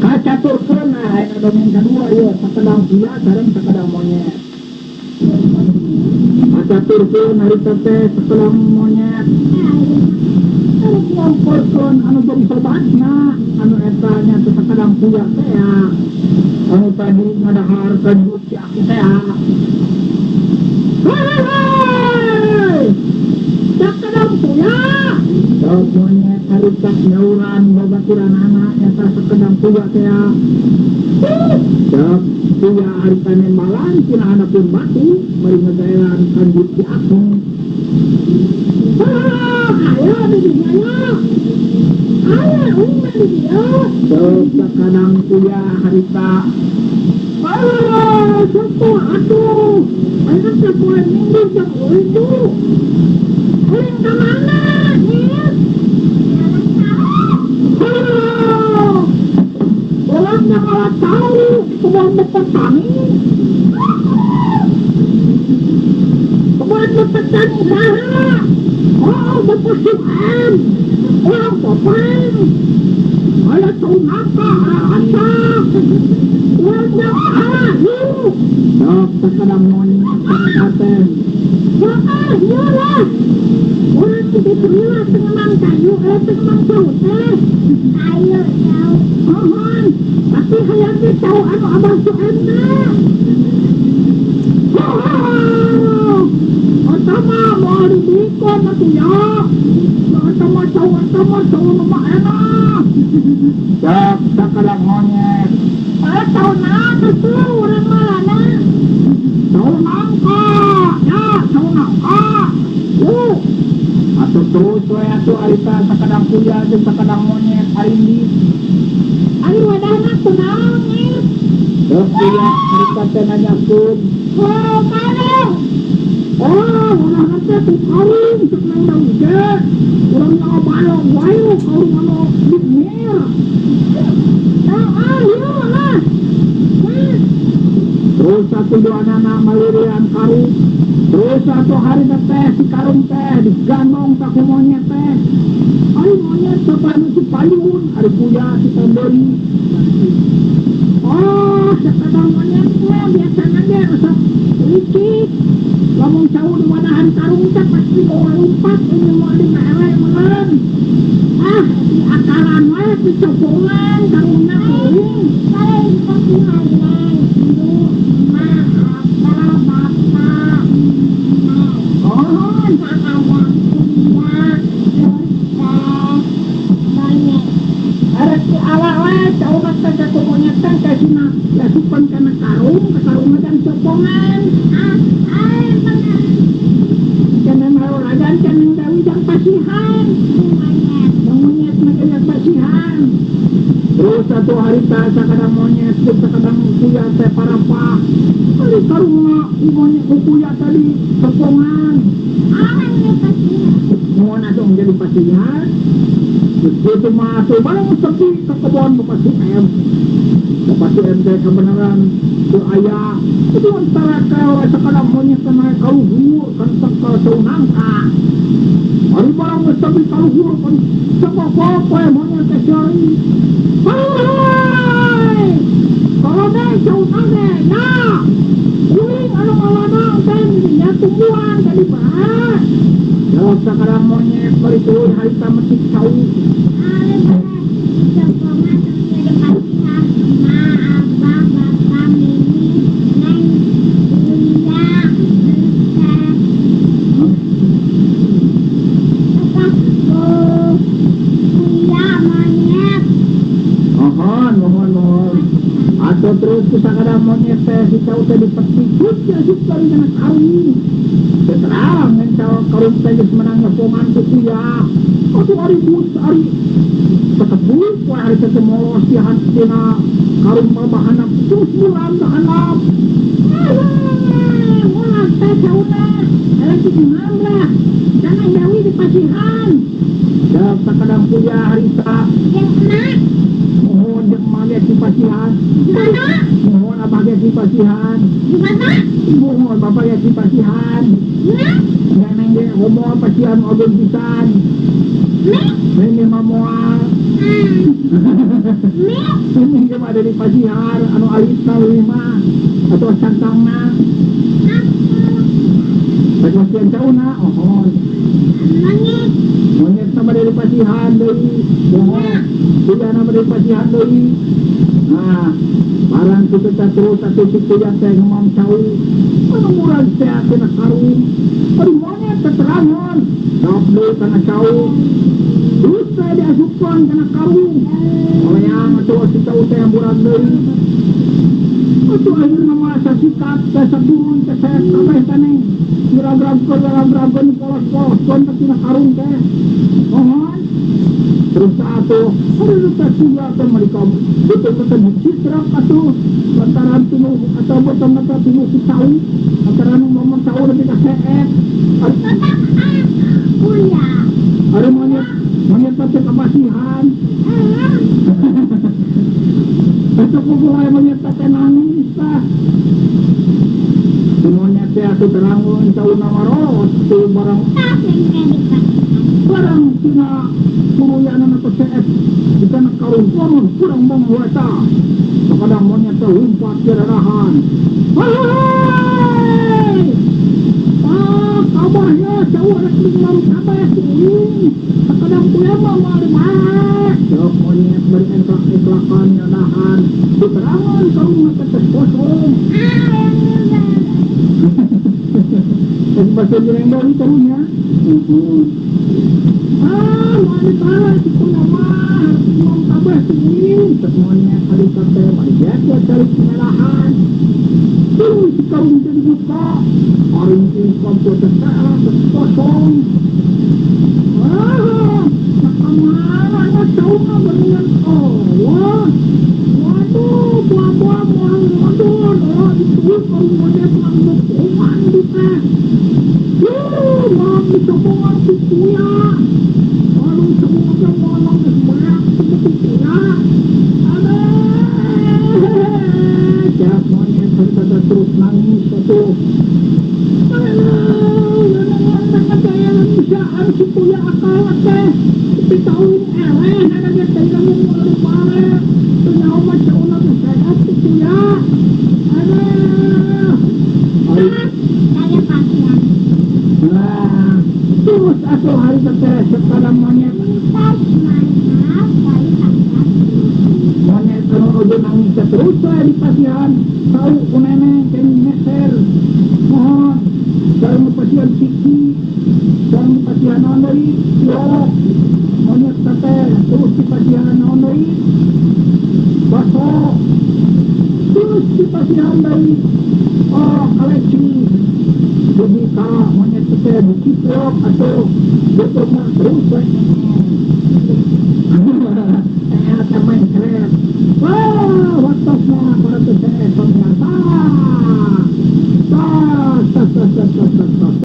Kacaturkeun nah aya dongeng kadua ieu sakedang pia sareng sakedang monyet. Kacaturkeun harita teh sakedang monyet. Anu ngongkolkeun anu jeung sobatna anu eta nya teh sakedang pia teh ya. Anu tadi ngadahar ka Gusti aku teh ya. Hei! Sakedang pia. Sok monyet harita nyauran babaturan anak eta sakedang pia teh ya. Sok pia harita nembalan tina hanapun batu bari ngagaelan ka Gusti aku. Ayo di dinya. Ayo di dia. Sok sakedang pia harita. Sopo atuh. Anak sepuan minggu jam itu. Uling ke mana, Nis? Ulangnya malah tahu kebuan petani. Kebuan petani saha. Oh, Bapak Suem. Ulang topeng. Ayah tahu napa, asak. Ulangnya salah, yuk. Sok sakedang monyet katen. Ya iyalah. Orang itu berilah pengemang kayu, pengemang tahu teh. Ayo, tahu. Mohon, tapi hayangnya tahu anu Abang Suem teh. Atama mau dibikon atuh ya. Atama tahu nama enak. Sok sakedang monyet. Tahu naon atuh urang malana. Tahu nangka, ya tahu nangka. Yuk. Atuh terus we atuh arita sakedang kuya jeung sakedang monyet arindi. Ari wadahna kunaon Nis? Terus kuya arita teh nanyakeun. Oh, mana? Oh, wadahna teh tu karing cek nang dauje. Urang ngabalong wae karing anu dimir. Ayo lah. Terus satu dua anak malirian karung. Terus satu hari teh si karung teh digandong tak monyet teh. Ari monyet sapanu si payun, ari kuya si tamberi. Oh, sakedang monyet teh biasana ge resep licik. Lamun cau di wadahan karung teh pasti bawa lumpat ini mau di mere meureun. Di akaran we di copongan karungna kuring. Kali pasti harenan. Maaf, Bapak. Oh, sakedang kuya terus monyet. Arek si ala we cau teh ka monyet teh kasina yasupan kana karung, ka karung dan copongan. Jangan mau ragan jangan dawi jang pasihan. Monyet magayag pasihan. Terus satu hari ta sakedang monyet jeung sakedang kuya teh parapah. Ari karungna monyet ku kuya tadi copongan. Ini pasihan. Mohon atuh jadi pasihan. Begitu masuk barang sepi ke kebun Bapak Suem. Bapak Suem teh kebenaran teu aya. Itu antara kau sakedang monyet kana kaluhur kan sakal saunangka. Ari barang geus sepi kaluhur kan sapopo monyet teh cari. Hai! Kalau deh saunang deh, nah. Kuring anu ngaladang teh nya tumbuhan tadi bahas. Jauh sakedang monyet bari turun harita mesik cau. Atau terus sakedang monyet teh si cau teh dipetikut ya supaya kana karung. Terang mencau karung teh geus menang ngepongan ku kuya. Atuh ari bus ari ketebul poe ari teh molos di hantina karung babahana terus bulan bahanap. Molos teh cauna. Ala si Imamlah. Jangan dawi di pasihan. Dak sakedang kuya harita. Yang enak. Mohon jeung mage si pasihan. Gimana? Mohon abah ge si pasihan. Gimana? Mohon bapak ge si pasihan. Nah? Neng ge ngomong pasihan ogen pisan. Neng ge mamoal. Ini ka ada di pasihar, anu alita lima atau santang na. Pagwasian sa una, monyet na dari pasihan dari, sila na dari pasihan dari. Nah, parang kita terus atau situ yang saya ngomong tahu, murag saya kena karung, monyet keterangan, double kena tahu, terus saya diasupan kena karung, oleh yang atau si tahu saya murag dari. Itu akhirnya masa sikat, saya turun, saya kabeh tanah. Kira-kira ni polos-polos kontak kena karung teh. Mohon. Terus satu, ada letak sila atau mereka betul-betul dicitra atau lantaran tinu atau betul-betul tinu si tahu, lantaran ngomong tahu lebih kaseet. Ada monyet pasti kepasihan. Besok ko mulai monyet pasti nangis lah. Semuanya saya terangkan tahu nama roh, itu barang sina kuruyanan atau CS jika nak karung kurang membuata kadang monyet terhumpat ke darahan. Hai, kabarnya jauh ada kedengaran apa ya sini? Kadang punya mama lemah. Jauh monyet beriklakan dahan diterangan karung ketes kosong. Bahasa Jereng dari tahunya. Mana si kunama mau kabeh sini semuanya kali kabeh dia cari pengalahan. Tuh si karung jadi buka. Orang ini komputer salah kosong. Nakamana na tahu na dengan Allah. Waduh, buah-buah waduh, itu kalau dia mengambil kuman kita. Mau dicoba kuya. Kalau coba ngomong sebanyak seperti ya. Ada. Jangan monyet terus nangis satu. Si kuya akal teh, tapi tahun ada dia tayang mulai pare. Kenapa macam orang sehat si kuya? Ada. Saya pasien. Nah, terus asal hari terus sekarang monyet. Monyet kalau udah nangis terus saya di pasien. Tahu nenek dan meser. Mohon, dalam pasien siki. Dan pasihan onoi, monyet tete, terus di pasihan onoi, baso, terus di pasihan dari, kaleci, jadi kalau monyet tete diciplok atau bertemu terus, main keren, wah, waktunya para tete ternyata,